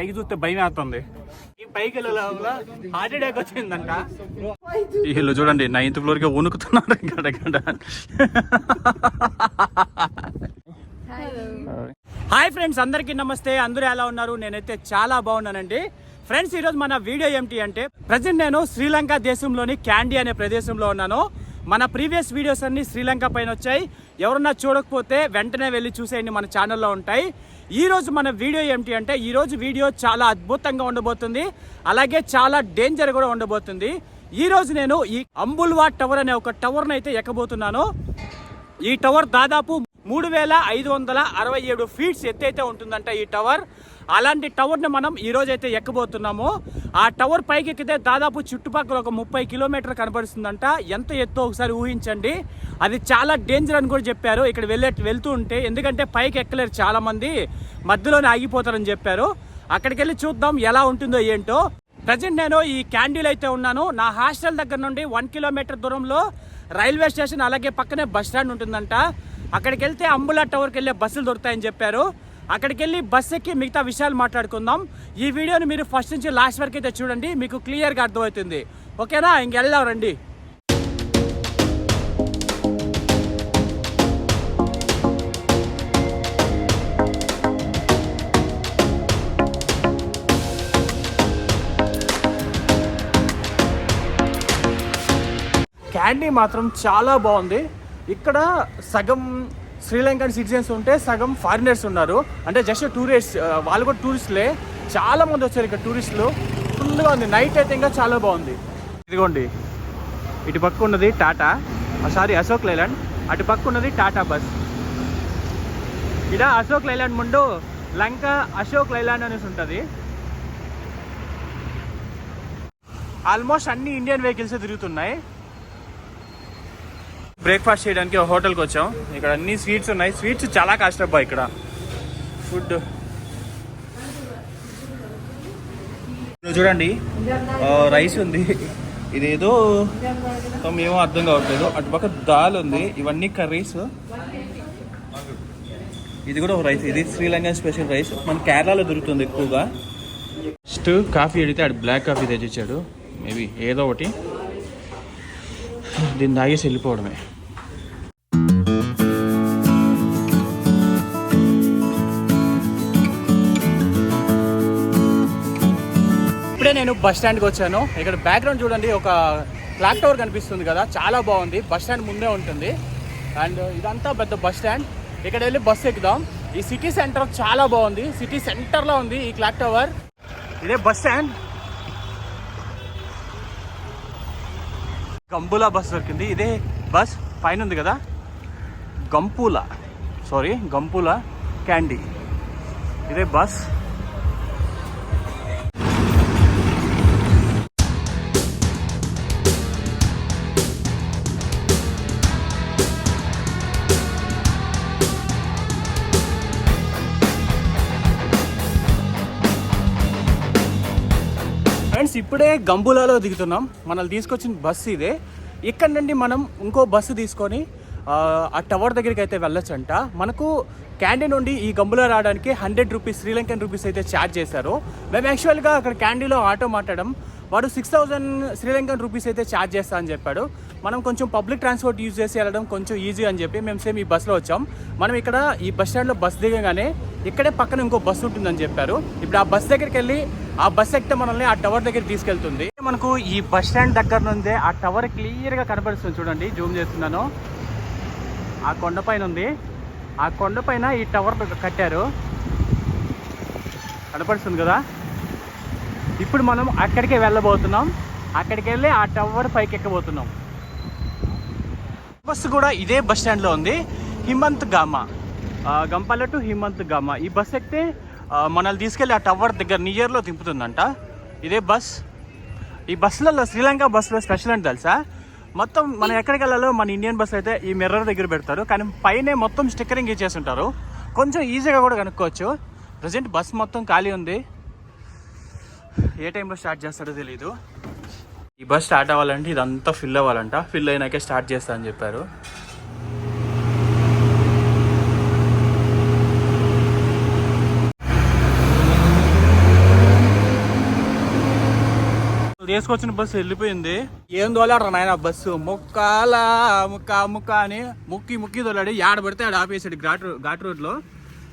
పైకి చూస్తే భయం వేస్తుంది. ఈ పైకి వెళ్ళే లోపల హార్ట్ అటాక్ వచ్చిందంట. వీళ్ళు చూడండి 9th ఫ్లోర్ కి వణుకుతున్నారు. హాయ్ ఫ్రెండ్స్, అందరికీ నమస్తే. అందరూ ఎలా ఉన్నారు? నేనైతే చాలా బాగున్నానండి. ఫ్రెండ్స్, ఈరోజు మన వీడియో ఏమిటి అంటే, ప్రజెంట్ నేను శ్రీలంక దేశంలోని క్యాండీ అనే ప్రదేశంలో ఉన్నాను. మన ప్రీవియస్ వీడియోస్ అన్ని శ్రీలంక పైన వచ్చాయి. ఎవరన్నా చూడకపోతే వెంటనే వెళ్ళి చూసేయండి, మన ఛానల్లో ఉంటాయి. ఈ రోజు మన వీడియో ఏమిటి అంటే, ఈ రోజు వీడియో చాలా అద్భుతంగా ఉండబోతుంది, అలాగే చాలా డేంజర్ కూడా ఉండబోతుంది. ఈ రోజు నేను ఈ అంబుల్వా టవర్ అనే ఒక టవర్ని అయితే ఎక్కబోతున్నాను. ఈ టవర్ దాదాపు 3567 ఫీట్స్ ఎత్తు అయితే ఉంటుందంట ఈ టవర్. అలాంటి టవర్ని మనం ఈరోజు అయితే ఎక్కబోతున్నాము. ఆ టవర్ పైకి ఎక్కితే దాదాపు చుట్టుపక్కల ఒక 30 కిలోమీటర్లు కనబడుతుందంట. ఎంత ఎత్తు ఒకసారి ఊహించండి. అది చాలా డేంజర్ అని కూడా చెప్పారు ఇక్కడ వెళ్తూ ఉంటే, ఎందుకంటే పైకి ఎక్కలేరు, చాలా మంది మధ్యలోనే ఆగిపోతారని చెప్పారు. అక్కడికి వెళ్ళి చూద్దాం ఎలా ఉంటుందో ఏంటో. ప్రజెంట్ నేను ఈ క్యాండీలో అయితే ఉన్నాను. నా హాస్టల్ దగ్గర నుండి 1 కిలోమీటర్ దూరంలో రైల్వే స్టేషన్, అలాగే పక్కనే బస్ స్టాండ్ ఉంటుందంట. అక్కడికి వెళ్తే అంబులా టవర్కి వెళ్ళే బస్సులు దొరుకుతాయని చెప్పారు. అక్కడికి వెళ్ళి బస్ ఎక్కి మిగతా విషయాలు మాట్లాడుకుందాం. ఈ వీడియోని మీరు ఫస్ట్ నుంచి లాస్ట్ వరకు అయితే చూడండి, మీకు క్లియర్గా అర్థమవుతుంది. ఓకేనా? ఇంకెళ్దాం రండి. క్యాండీ మాత్రం చాలా బాగుంది. ఇక్కడ సగం శ్రీలంకన్ సిటిజన్స్ ఉంటే సగం ఫారినర్స్ ఉన్నారు. అంటే జస్ట్ టూరిస్ట్, వాళ్ళు కూడా టూరిస్టులే. చాలా మంది వచ్చారు ఇక్కడ టూరిస్టులు. ఫుల్గా ఉంది. నైట్ అయితే ఇంకా చాలా బాగుంది. ఇదిగోండి, ఇటు పక్క ఉన్నది టాటా, అశోక్ లైలాండ్. అటు పక్క ఉన్నది టాటా బస్. ఇక్కడ అశోక్ లైలాండ్ ముందు లంక అశోక్ లైలాండ్ అనేసి ఉంటుంది. ఆల్మోస్ట్ అన్ని ఇండియన్ వెహికల్స్ తిరుగుతున్నాయి. బ్రేక్ఫాస్ట్ చేయడానికి ఒక హోటల్కి వచ్చాం. ఇక్కడ అన్ని స్వీట్స్ ఉన్నాయి. స్వీట్స్ చాలా కాస్ట్ అబ్బా ఇక్కడ. ఫుడ్ చూడండి, రైస్ ఉంది. ఇదేదో ఏమో అర్థం కావట్లేదు. అటుపక్క దాల్ ఉంది. ఇవన్నీ కర్రీస్. ఇది కూడా ఒక రైస్. ఇది శ్రీలంక స్పెషల్ రైస్. మన కేరళలో దొరుకుతుంది ఎక్కువగా. ఫస్ట్ కాఫీ అడిగితే అటు బ్లాక్ కాఫీ తెచ్చిచ్చాడు. మేబీ ఏదో ఒకటి దీన్ని తాగేసి వెళ్ళిపోవడమే. ఇప్పుడే నేను బస్ స్టాండ్కి వచ్చాను. ఇక్కడ బ్యాక్గ్రౌండ్ చూడండి, ఒక క్లాక్ టవర్ కనిపిస్తుంది కదా, చాలా బాగుంది. బస్ స్టాండ్ ముందే ఉంటుంది. అండ్ ఇదంతా పెద్ద బస్ స్టాండ్. ఇక్కడ వెళ్ళి బస్సు ఎక్కుదాం. ఈ సిటీ సెంటర్ చాలా బాగుంది. సిటీ సెంటర్లో ఉంది ఈ క్లాక్ టవర్. ఇదే బస్ స్టాండ్. గంపులా బస్ దొరికింది. ఇదే బస్ పైన ఉంది కదా, గంపులా క్యాండీ. ఇదే బస్. ఫ్రెండ్స్, ఇప్పుడే గంబులాలో దిగుతున్నాం. మనల్ని తీసుకొచ్చిన బస్సు ఇదే. ఇక్కడ నుండి మనం ఇంకో బస్సు తీసుకొని ఆ టవర్ దగ్గరికి అయితే వెళ్ళొచ్చంట. మనకు క్యాండీ నుండి ఈ గంబులా రావడానికి 100 రూపీస్, శ్రీలంకన్ రూపీస్ అయితే ఛార్జ్ చేశారు. మేము యాక్చువల్గా అక్కడ క్యాండీలో ఆటో మాట్లాడడం, వాడు 6000 శ్రీలంకన్ రూపీస్ అయితే ఛార్జ్ చేస్తా అని చెప్పాడు. మనం కొంచెం పబ్లిక్ ట్రాన్స్పోర్ట్ యూజ్ చేసి వెళ్ళడం కొంచెం ఈజీ అని చెప్పి మేము సేమ్ ఈ బస్సులో వచ్చాం. మనం ఇక్కడ ఈ బస్ స్టాండ్లో బస్ దిగగానే ఇక్కడే పక్కన ఇంకో బస్సు ఉంటుందని చెప్పారు. ఇప్పుడు ఆ బస్ దగ్గరికి వెళ్ళి ఆ బస్ ఎక్కితే మనల్ని ఆ టవర్ దగ్గర తీసుకెళ్తుంది. మనకు ఈ బస్ స్టాండ్ దగ్గర నుండే ఆ టవర్ క్లియర్గా కనబడుతుంది. చూడండి, జూమ్ చేస్తున్నాను. ఆ కొండపైన ఉంది. ఆ కొండపైన ఈ టవర్ కట్టారు, కనపడుతుంది కదా. ఇప్పుడు మనం అక్కడికే వెళ్ళబోతున్నాం. అక్కడికి వెళ్ళి ఆ టవర్ పైకి ఎక్కబోతున్నాం. బస్సు కూడా ఇదే బస్ స్టాండ్లో ఉంది, హిమంత్ గామా, గంపల టు హిమంత్ గామా. ఈ బస్ ఎక్కితే మనల్ని తీసుకెళ్ళి ఆ టవర్ దగ్గర నియర్లో దింపుతుందంట. ఇదే బస్. ఈ బస్సులలో, శ్రీలంక బస్సులో స్పెషల్ అంటే తెలుసా, మొత్తం మనం ఎక్కడికి వెళ్ళాలో మన ఇండియన్ బస్సులు అయితే ఈ మిర్రర్ దగ్గర పెడతారు, కానీ పైనే మొత్తం స్టిక్కరింగ్ ఇచ్చేసి ఉంటారు. కొంచెం ఈజీగా కూడా కనుక్కోవచ్చు. ప్రజెంట్ బస్ మొత్తం ఖాళీ ఉంది. ఏ టైంలో స్టార్ట్ చేస్తాడో తెలీదు. ఈ బస్ స్టార్ట్ అవ్వాలంటే ఇదంతా ఫిల్ అవ్వాలంట. ఫిల్ అయినాకే స్టార్ట్ చేస్తా అని చెప్పారు. తీసుకొచ్చిన బస్సు వెళ్ళిపోయింది. ఏం తోలాడు నాయన బస్సు, ముక్కాల ముక్క అని ముక్కి తోలాడు. ఏడ పడితే ఆడ ఆపేసాడు ఘాట్ రోడ్లో.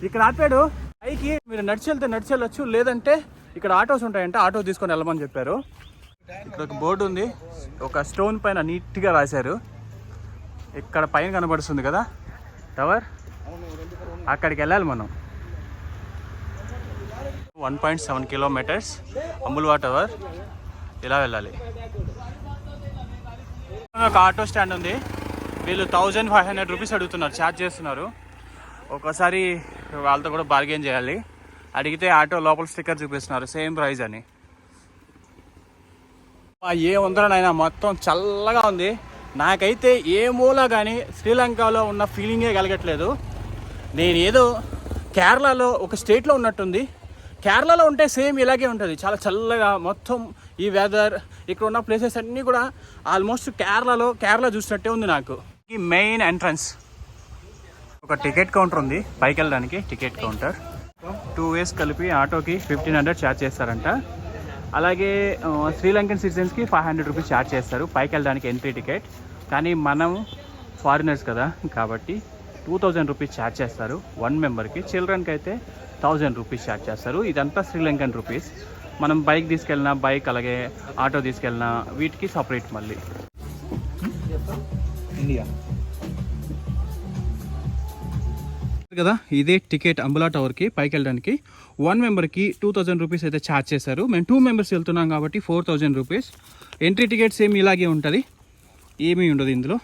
ఇక్కడ ఆపాడు. పైకి మీరు నడిచి వెళ్ళొచ్చు, లేదంటే ఇక్కడ ఆటోస్ ఉంటాయంటే ఆటో తీసుకొని వెళ్ళమని చెప్పారు. ఇక్కడ ఒక బోర్డు ఉంది, ఒక స్టోన్ పైన నీట్గా రాశారు. ఇక్కడ పైన కనబడుతుంది కదా టవర్, అక్కడికి వెళ్ళాలి మనం. 1.7 కిలోమీటర్స్ అంబుల్వా టవర్, ఇలా వెళ్ళాలి. ఒక ఆటో స్టాండ్ ఉంది. వీళ్ళు 1500 రూపీస్ అడుగుతున్నారు, ఛార్జ్ చేస్తున్నారు. ఒకసారి వాళ్ళతో కూడా బార్గెన్ చేయాలి. అడిగితే ఆటో లోపల స్టిక్కర్ చూపిస్తున్నారు సేమ్ ప్రైస్ అని. ఏ ఉందరనైనా మొత్తం చల్లగా ఉంది. నాకైతే ఏ మూల కానీ శ్రీలంకలో ఉన్న ఫీలింగే కలగట్లేదు. నేను ఏదో కేరళలో ఒక స్టేట్లో ఉన్నట్టుంది. కేరళలో ఉంటే సేమ్ ఇలాగే ఉంటుంది, చాలా చల్లగా. మొత్తం ఈ వెదర్, ఇక్కడ ఉన్న ప్లేసెస్ అన్నీ కూడా ఆల్మోస్ట్ కేరళ చూసినట్టే ఉంది నాకు. ఈ మెయిన్ ఎంట్రన్స్ ఒక టికెట్ కౌంటర్ ఉంది, పైకి వెళ్ళడానికి టికెట్ కౌంటర్. 2 ways కలిపి ఆటోకి 1500 ఛార్జ్ చేస్తారంట. అలాగే శ్రీలంకన్ సిటిజన్స్కి 500 రూపీస్ ఛార్జ్ చేస్తారు పైకి వెళ్ళడానికి ఎంట్రీ టికెట్. కానీ మనం ఫారినర్స్ కదా కాబట్టి 2000 రూపీస్ ఛార్జ్ చేస్తారు 1 మెంబర్కి. చిల్డ్రన్కి అయితే 1000 రూపీస్ ఛార్జ్ చేస్తారు. ఇదంతా శ్రీలంకన్ రూపీస్. మనం బైక్ తీసుకెళ్ళినా, అలాగే ఆటో తీసుకెళ్ళినా వీటికి సపరేట్ మళ్ళీ. ఇండియా కదా, ఇదే టికెట్ అంబులా టవర్కి పైకి వెళ్ళడానికి. 1 మెంబర్కి 2000 రూపీస్ అయితే ఛార్జ్ చేశారు. మేము 2 మెంబర్స్ వెళ్తున్నాం కాబట్టి 4000 రూపీస్. ఎంట్రీ టికెట్ సేమ్ ఇలాగే ఉంటుంది, ఏమీ ఉండదు ఇందులో.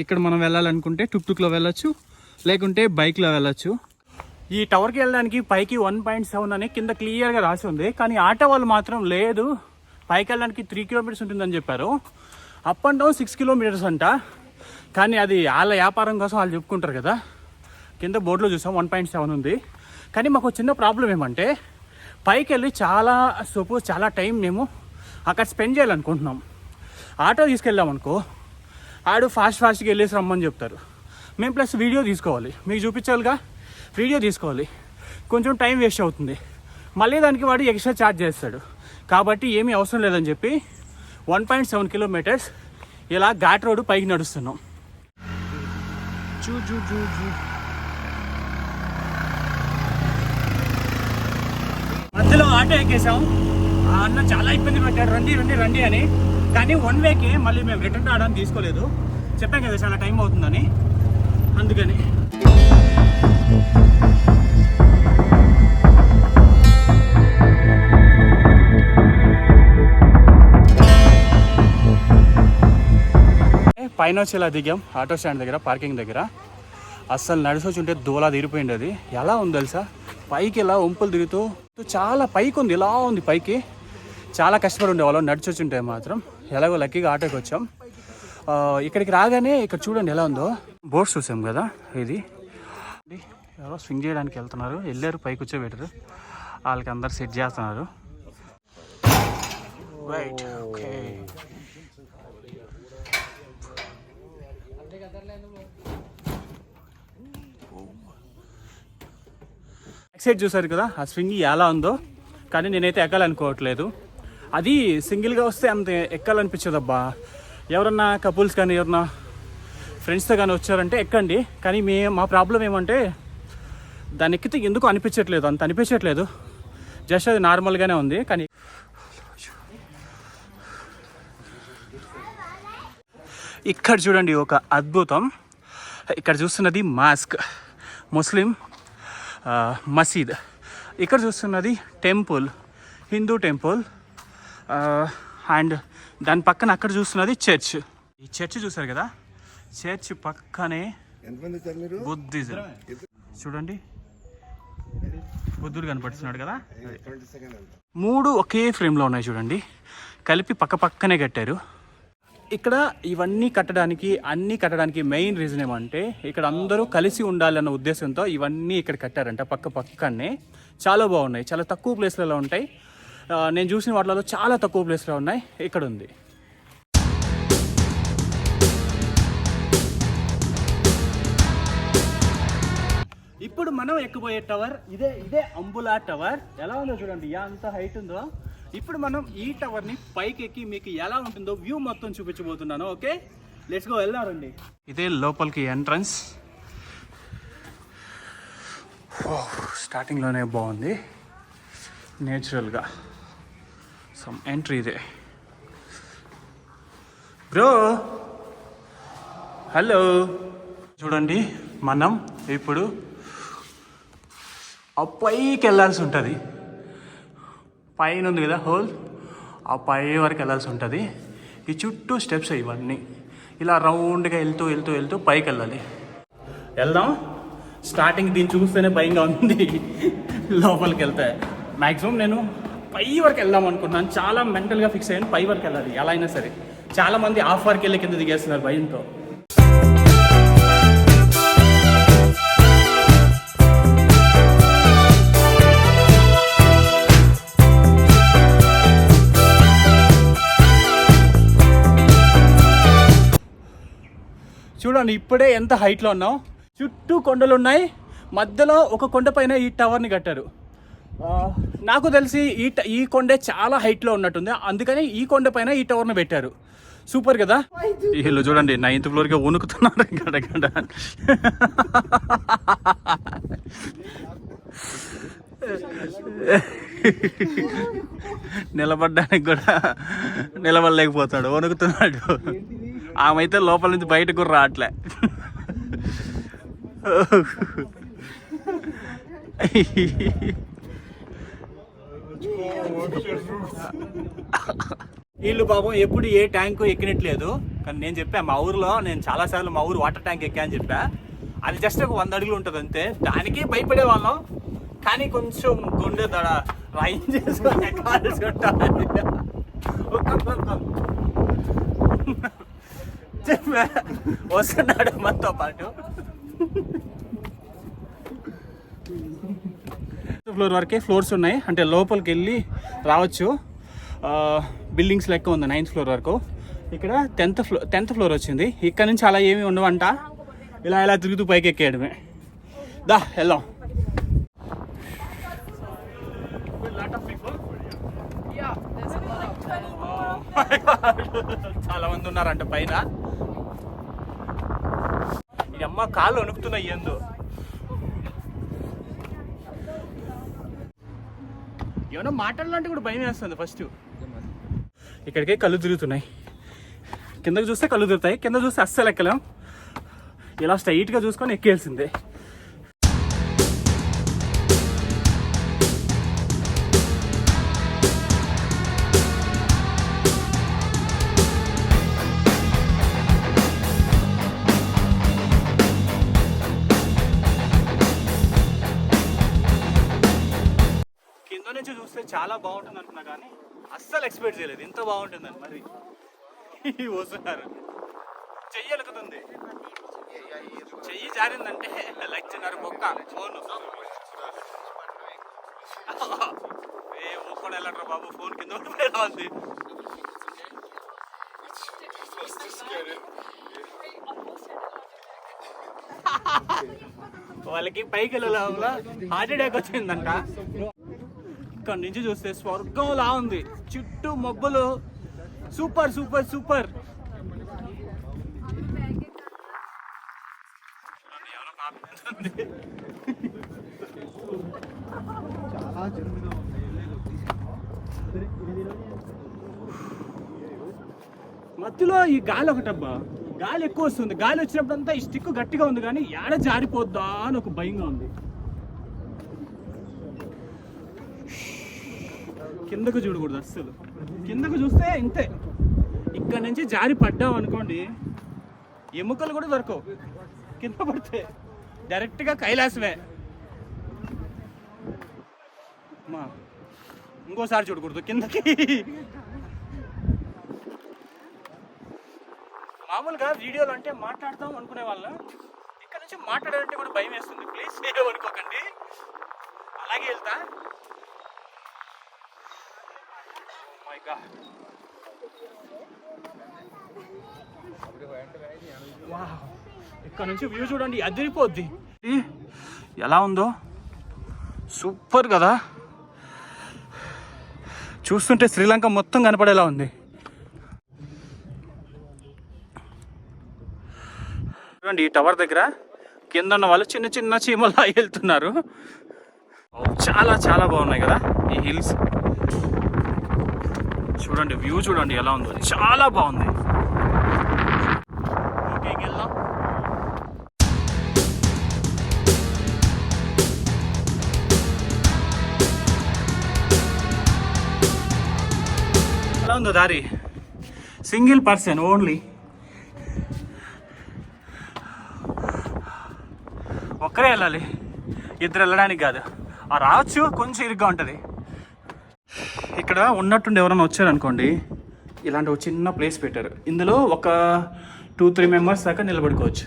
ఇక్కడ మనం వెళ్ళాలనుకుంటే టుక్టుక్లో వెళ్ళొచ్చు, లేకుంటే బైక్లో వెళ్ళొచ్చు. ఈ టవర్కి వెళ్ళడానికి పైకి 1.7 అని కింద క్లియర్గా రాసి ఉంది. కానీ ఆటో వాళ్ళు మాత్రం లేదు, పైకి వెళ్ళడానికి 3 కిలోమీటర్స్ ఉంటుందని చెప్పారు. అప్ అండ్ డౌన్ 6 కిలోమీటర్స్ అంట. కానీ అది వాళ్ళ వ్యాపారం కోసం వాళ్ళు చెప్పుకుంటారు కదా. కింద బోర్డులో చూసాం 1.7 ఉంది. కానీ మాకు చిన్న ప్రాబ్లం ఏమంటే పైకి వెళ్ళి చాలా టైం మేము అక్కడ స్పెండ్ చేయాలనుకుంటున్నాం. ఆటో తీసుకెళ్ళాం అనుకో, ఆడు ఫాస్ట్గా వెళ్ళేసి రమ్మని చెప్తారు. మేము ప్లస్ వీడియో తీసుకోవాలి, మీకు చూపించాలిగా, వీడియో తీసుకోవాలి, కొంచెం టైం వేస్ట్ అవుతుంది. మళ్ళీ దానికి వాడు ఎక్స్ట్రా ఛార్జ్ చేస్తాడు. కాబట్టి ఏమీ అవసరం లేదని చెప్పి 1.7 కిలోమీటర్స్ ఇలా ఘాట్ రోడ్డు పైకి నడుస్తున్నాం. మధ్యలో ఆటో ఎక్కేసాం. ఆ అన్న చాలా ఇబ్బంది పెట్టాడు, రండి అని. కానీ 1 వేకి మళ్ళీ మేము రిటర్న్ రావడానికి తీసుకోలేదు, చెప్పాం కదా చాలా టైం అవుతుందని, అందుకని. పైన వచ్చి ఇలా దిగాం ఆటో స్టాండ్ దగ్గర, పార్కింగ్ దగ్గర. అస్సలు నడిచొచ్చి ఉంటే దూలా తీరిపోయింది. అది ఎలా ఉంది తెలుసా, పైకి ఇలా వంపులు దిగుతూ చాలా పైకి ఉంది, ఇలా ఉంది పైకి. చాలా కష్టపడి ఉండేవాళ్ళం నడిచొచ్చి ఉంటే మాత్రం. ఎలాగో లక్కీగా ఆటోకి వచ్చాం. ఇక్కడికి రాగానే ఇక్కడ చూడండి ఎలా ఉందో. బోట్స్ చూసాం కదా, ఇది ఎవరో స్వింగ్ చేయడానికి వెళ్ళారు, పైకి కూర్చోబెట్టారు. వాళ్ళకి అందరు సెట్ చేస్తున్నారు. Right, okay. సైడ్ చూసారు కదా ఆ స్వింగ్ ఎలా ఉందో. కానీ నేనైతే ఎక్కాలనుకోవట్లేదు. అది సింగిల్గా వస్తే అంత ఎక్కాలనిపించదబ్బా. ఎవరన్నా కపుల్స్ కానీ ఎవరన్నా ఫ్రెండ్స్తో కానీ వచ్చారంటే ఎక్కండి. కానీ మా ప్రాబ్లం ఏమంటే దాన్ని ఎక్కితే ఎందుకు అంత అనిపించట్లేదు. జస్ట్ అది నార్మల్గానే ఉంది. కానీ ఇక్కడ చూడండి ఒక అద్భుతం. ఇక్కడ చూస్తున్నది ముస్లిం మసీద్. ఇక్కడ చూస్తున్నది హిందూ టెంపుల్. అండ్ దాని పక్కన అక్కడ చూస్తున్నది చర్చ్. ఈ చర్చ్ చూసారు కదా, చర్చ్ పక్కనే బుద్ధిజం. చూడండి బుద్ధుడు కనపడుతున్నాడు కదా. 3 ఒకే ఫ్రేమ్లో ఉన్నాయి చూడండి, కలిపి పక్కనే కట్టారు. ఇక్కడ అన్నీ కట్టడానికి మెయిన్ రీజన్ ఏమంటే ఇక్కడ అందరూ కలిసి ఉండాలన్న ఉద్దేశంతో ఇవన్నీ ఇక్కడ కట్టారంట పక్కనే. చాలా బాగున్నాయి, చాలా తక్కువ ప్లేస్లలో ఉంటాయి. నేను చూసిన వాటిలో చాలా తక్కువ ప్లేస్లో ఉన్నాయి, ఇక్కడ ఉంది. ఇప్పుడు మనం ఎక్కబోయే టవర్ ఇదే అంబులా టవర్. ఎలా ఉందో చూడండి, ఎంత హైట్ ఉందో. ఇప్పుడు మనం ఈ టవర్ని పైకి ఎక్కి మీకు ఎలా ఉంటుందో వ్యూ మొత్తం చూపించబోతున్నాను. ఓకే, లెట్స్ గో, వెళ్దామండి. ఇదే లోపలికి ఎంట్రన్స్. స్టార్టింగ్లోనే బాగుంది నేచురల్గా. సమ్ ఎంట్రీ ఇదే. బ్రో హలో, చూడండి మనం ఇప్పుడు ఆ పైకి వెళ్ళాల్సి ఉంటుంది. పైన ఉంది కదా హోల్, ఆ పై వరకు వెళ్ళాల్సి ఉంటుంది. ఈ చుట్టూ స్టెప్స్ ఇవన్నీ ఇలా రౌండ్గా వెళ్తూ వెళ్తూ వెళ్తూ పైకి వెళ్ళాలి. వెళ్దాం. స్టార్టింగ్ దీన్ని చూస్తేనే భయంగా ఉంది. లోపలికి వెళ్తే మ్యాక్సిమం నేను పై వరకు వెళ్దాం అనుకుంటున్నాను. చాలా మెంటల్గా ఫిక్స్ అయ్యాను పై వరకు వెళ్ళాలి ఎలా అయినా సరే. చాలామంది హాఫ్ వరకు వెళ్ళి కింద దిగేస్తున్నారు భయంతో. చూడండి ఇప్పుడే ఎంత హైట్లో ఉన్నాం. చుట్టూ కొండలు ఉన్నాయి, మధ్యలో ఒక కొండ పైన ఈ టవర్ని కట్టారు. నాకు తెలిసి ఈ కొండే చాలా హైట్లో ఉన్నట్టుంది, అందుకని ఈ కొండ పైన ఈ టవర్ని పెట్టారు. సూపర్ కదా. వీళ్ళు చూడండి 9th ఫ్లోర్గా వణుకుతున్నారు. గడగడ నిలబడ్డానికి కూడా నిలబడలేకపోతాడు, వణుకుతున్నాడు. ఆమె అయితే లోపల నుంచి బయటకు రావట్లే. వీళ్ళు పాపం ఎప్పుడు ఏ ట్యాంకు ఎక్కినట్లేదు. కానీ నేను చెప్పా మా ఊరిలో, నేను చాలాసార్లు మా ఊరు వాటర్ ట్యాంక్ ఎక్కా అని చెప్పా. అది జస్ట్ ఒక 100 అడుగులు ఉంటుంది అంతే. దానికి భయపడే వాళ్ళం, కానీ కొంచెం గుండె దడ రైన్ చేసుకొని చెప్పా వస్తున్నాడు మనతో పాటు. ఫ్లోర్ వరకే ఫ్లోర్స్ ఉన్నాయి, అంటే లోపలికి వెళ్ళి రావచ్చు. బిల్డింగ్స్ లెక్క ఉంది 9th ఫ్లోర్ వరకు. ఇక్కడ 10th ఫ్లోర్ వచ్చింది. ఇక్కడ నుంచి అలా ఏమి ఉండవంట, ఇలా ఇలా తిరుగుతూ పైకి ఎక్కేయడమే. దా వెళ్దాం. చాలా మంది ఉన్నారంట పైన. ఈ అమ్మ కాళ్ళు వణుకుతున్నాయి ఏందో. ఏమన్నా మాట్లాడాలంటే కూడా భయం వేస్తుంది ఫస్ట్. ఇక్కడికే కళ్ళు తిరుగుతున్నాయి. కిందకు చూస్తే కళ్ళు తిరుగుతాయి, కింద చూస్తే అస్సలు ఎక్కలేం. ఇలా స్ట్రైట్గా చూసుకొని ఎక్కేయాల్సిందే. నుంచి చూస్తే చాలా బాగుంటుంది అనుకున్నా, కానీ అస్సలు ఎక్స్పెక్ట్ చేయలేదు ఇంత బాగుంటుందని. మరి వస్తున్నారు, చెయ్యి ఎలుకుతుంది, చెయ్యి జారిందంటే లెక్చరర్ బొక్క ఫోన్ కూడా వెళ్ళట్రా బాబు, ఫోన్ కింద ఉంది. వాళ్ళకి పైకి వెళ్ళేలా హార్ట్ అటాక్ వచ్చిందంట. ఇక్కడ నుంచి చూస్తే స్వర్గంలా ఉంది, చుట్టూ మబ్బులు. Super super super. మధ్యలో ఈ గాలి ఒకటబ్బా, గాలి ఎక్కువ వస్తుంది. గాలి వచ్చినప్పుడంతా ఈ స్టిక్ గట్టిగా ఉంది, కానీ ఏడ జారిపోద్దా అని ఒక భయంగా ఉంది. కిందకు చూడకూడదు అస్సలు, కిందకు చూస్తే ఇంతే. ఇక్కడ నుంచి జారి పడ్డాం అనుకోండి, ఎముకలు కూడా దొరకవు. కింద పడితే డైరెక్ట్గా కైలాసమే. మా ఇంకోసారి చూడకూడదు కిందకి. మామూలుగా వీడియోలు అంటే మాట్లాడతాం అనుకునే వాళ్ళం, ఇక్కడ నుంచి మాట్లాడాలంటే కూడా భయం వేస్తుంది. ప్లీజ్ ఏమనుకోకండి, అలాగే వెళ్తా. ఇక్కడ నుంచి వ్యూ చూడండి, అదిరిపోద్ది. ఎలా ఉందో, సూపర్ కదా. చూస్తుంటే శ్రీలంక మొత్తం కనపడేలా ఉంది. చూడండి ఈ టవర్ దగ్గర కింద ఉన్న వాళ్ళు చిన్న చిన్న చీమలా వెళ్తున్నారు. చాలా చాలా బాగున్నాయి కదా ఈ హిల్స్. చూడండి వ్యూ చూడండి ఎలా ఉందో, చాలా బాగుంది. ఓకే వెళ్దాం. ఎలా ఉందో దారి, సింగిల్ పర్సన్ ఓన్లీ, ఒక్కరే వెళ్ళాలి, ఇద్దరు వెళ్ళడానికి కాదు. రావచ్చు, కొంచెం ఇరుగ్గా ఉంటుంది. ఇక్కడ ఉన్నట్టుండి ఎవరైనా వచ్చారనుకోండి, ఇలాంటి ఒక చిన్న ప్లేస్ పెట్టారు. ఇందులో ఒక 2-3 మెంబర్స్ దాకా నిలబడుకోవచ్చు.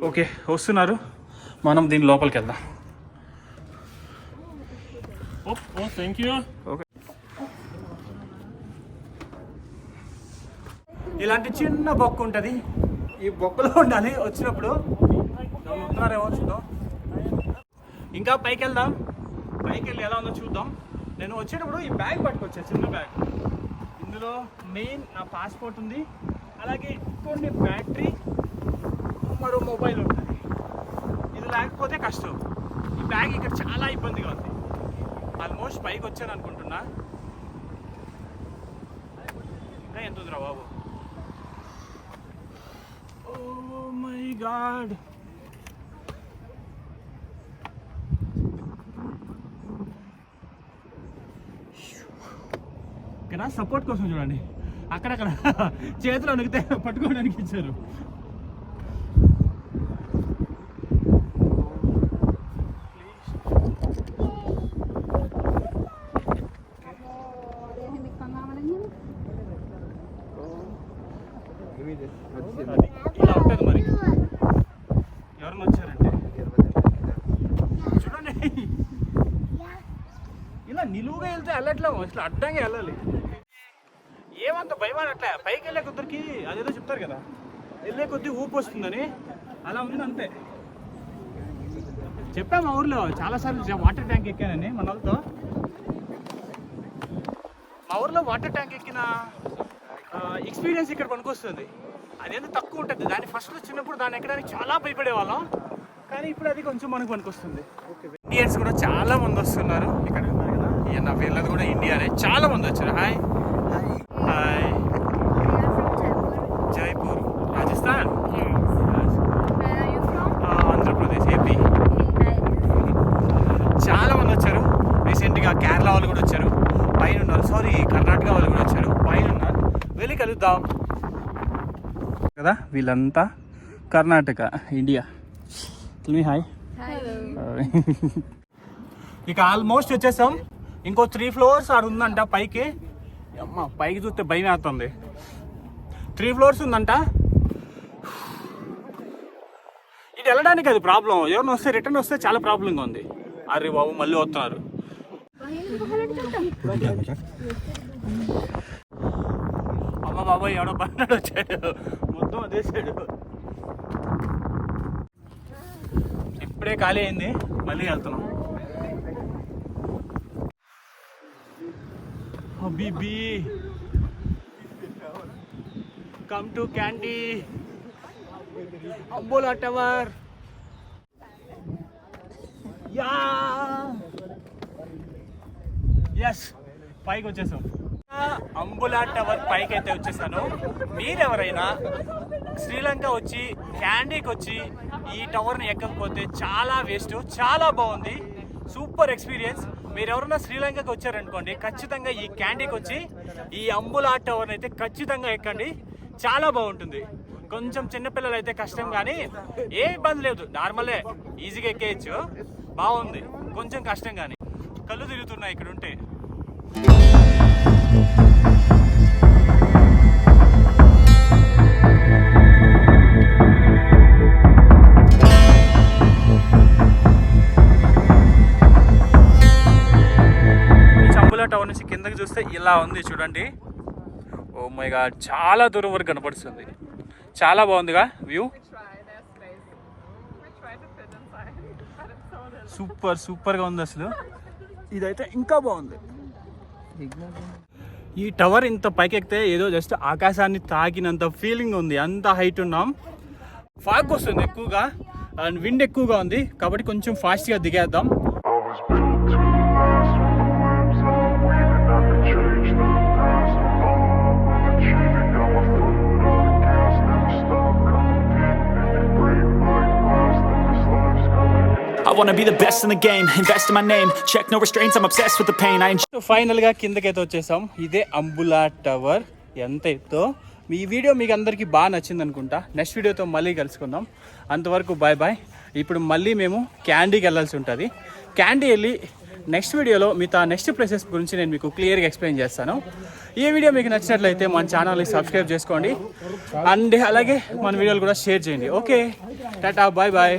ఓకే వస్తున్నారు, మనం దీని లోపలికి వెళ్దాం. ఓకే ఇలాంటి చిన్న బొక్క ఉంటుంది, ఈ బొక్కలో ఉండాలి. వచ్చినప్పుడు ఉన్నారేమో చూద్దాం. ఇంకా పైకి వెళ్దాం. పైకి వెళ్ళి ఎలా ఉందో చూద్దాం. నేను వచ్చేటప్పుడు ఈ బ్యాగ్ పట్టుకొచ్చా, చిన్న బ్యాగ్. ఇందులో మెయిన్ నా పాస్పోర్ట్ ఉంది, అలాగే కొన్ని బ్యాటరీ, మరో మొబైల్ ఉంటుంది. ఇది లేకపోతే కష్టం. ఈ బ్యాగ్ ఇక్కడ చాలా ఇబ్బందిగా ఉంది. ఆల్మోస్ట్ పైకి వచ్చాను అనుకుంటున్నా. ఎంత ఉందిరా బాబు, ఓ మై గాడ్. ఇక్కడ సపోర్ట్ కోసం చూడండి, అక్కడక్కడ చేతులు అణిగితే పట్టుకోవడానికి ఇచ్చారు. ఇలా ఉంటుంది మరి. ఎవరన్నా వచ్చారంటే చూడండి, ఇలా నిలువుగా వెళ్తే వెళ్ళట్లేము, ఇట్లా అడ్డంగా వెళ్ళాలి. ఏమంత భయమని అట్లా పైకి వెళ్ళే కొద్దికి అదేదో చెప్తారు కదా, వెళ్ళే కొద్దీ ఊపు వస్తుందని, అలా ఉంది అంతే. చెప్పా మా ఊర్లో చాలాసార్లు వాటర్ ట్యాంక్ ఎక్కానని మన వాళ్ళతో. మా ఊర్లో వాటర్ ట్యాంక్ ఎక్కిన ఎక్స్పీరియన్స్ ఇక్కడ పనికొస్తుంది. అదేంత తక్కువ ఉంటుంది. దాన్ని ఫస్ట్లో చిన్నప్పుడు దాన్ని ఎక్కడానికి చాలా భయపడేవాళ్ళం, కానీ ఇప్పుడు అది కొంచెం మనకు పనికొస్తుంది. ఇండియన్స్ కూడా చాలా మంది వస్తున్నారు ఇక్కడ. నా వీళ్ళది కూడా ఇండియానే, చాలా మంది వచ్చారు. Hi hi. Jaipur, Rajasthan, Andhra Pradesh, AP. చాలా మంది వచ్చారు. రీసెంట్గా కేరళ వాళ్ళు కూడా వచ్చారు, పైన ఉన్నారు. సారీ, కర్ణాటక వాళ్ళు కూడా వచ్చారు, పైన ఉన్నారు. వెళ్ళి కలుద్దాం కదా. వీళ్ళంతా కర్ణాటక, ఇండియా. హాయ్. ఇక ఆల్మోస్ట్ వచ్చేసాం. ఇంకో 3 floors ఆడు ఉందంట పైకి. అమ్మ పైకి చూస్తే భయం వేస్తుంది. 3 floors ఉందంట. ఇది వెళ్ళడానికి అది ప్రాబ్లం. ఎవరిని వస్తే రిటర్న్ వస్తే చాలా ప్రాబ్లంగా ఉంది. అరే బాబు మళ్ళీ వస్తున్నారు. అమ్మ బాబాయ్ ఎవడో బండాడు వచ్చాడు, మొత్తం అదేసాడు. ఇప్పుడే ఖాళీ అయింది, మళ్ళీ వెళ్తున్నాం. Habibi, come to Kandy, Ambola Tower. Yeah. Yes, పైకి వచ్చేసాం. అంబులా టవర్ పైకి అయితే వచ్చేసాను. మీరెవరైనా శ్రీలంక వచ్చి క్యాండీకి వచ్చి ఈ టవర్ని ఎక్కకపోతే చాలా వేస్ట్. చాలా బాగుంది, సూపర్ ఎక్స్పీరియన్స్. మీరు ఎవరైనా శ్రీలంకకి వచ్చారనుకోండి, ఖచ్చితంగా ఈ క్యాండీకి వచ్చి ఈ అంబులా టవర్ని అయితే ఖచ్చితంగా ఎక్కండి, చాలా బాగుంటుంది. కొంచెం చిన్నపిల్లలు అయితే కష్టం, కానీ ఏ ఇబ్బంది లేదు, నార్మలే, ఈజీగా ఎక్కేయచ్చు. బాగుంది, కొంచెం కష్టం కానీ. కళ్ళు తిరుగుతున్నాయి ఇక్కడ ఉంటే. టవర్ నుంచి కిందకి చూస్తే ఇలా ఉంది చూడండి. ఓ మై గాడ్, చాలా దూరం వరకు కనపడుతుంది. చాలా బాగుందిగా వ్యూ. సూపర్ సూపర్గా ఉంది అసలు. ఇదైతే ఇంకా బాగుంది. ఈ టవర్ ఇంత పైకి ఎక్కితే ఏదో జస్ట్ ఆకాశాన్ని తాకినంత ఫీలింగ్ ఉంది. అంత హైట్ ఉన్నాం. ఫాగ్ వస్తుంది ఎక్కువగా అండ్ విండ్ ఎక్కువగా ఉంది కాబట్టి కొంచెం ఫాస్ట్గా దిగేద్దాం. I wanna be the best in the game, invest in my name, check no restraints, I'm obsessed with the pain. ఫైనల్గా కిందకైతే వచ్చేసాం. ఇదే అంబులా టవర్. ఎంత ఎత్తో ఈ వీడియో మీకు అందరికీ బాగా నచ్చింది అనుకుంటా. నెక్స్ట్ వీడియోతో మళ్ళీ కలుసుకుందాం. అంతవరకు బాయ్ బాయ్. ఇప్పుడు మళ్ళీ మేము క్యాండీకి వెళ్ళాల్సి ఉంటుంది. క్యాండీ వెళ్ళి నెక్స్ట్ వీడియోలో మిగతా నెక్స్ట్ ప్లేసెస్ గురించి నేను మీకు క్లియర్గా ఎక్స్ప్లెయిన్ చేస్తాను. ఈ వీడియో మీకు నచ్చినట్లయితే మన ఛానల్ని సబ్స్క్రైబ్ చేసుకోండి అండ్ అలాగే మన వీడియోలు కూడా షేర్ చేయండి. Okay, tata, bye bye.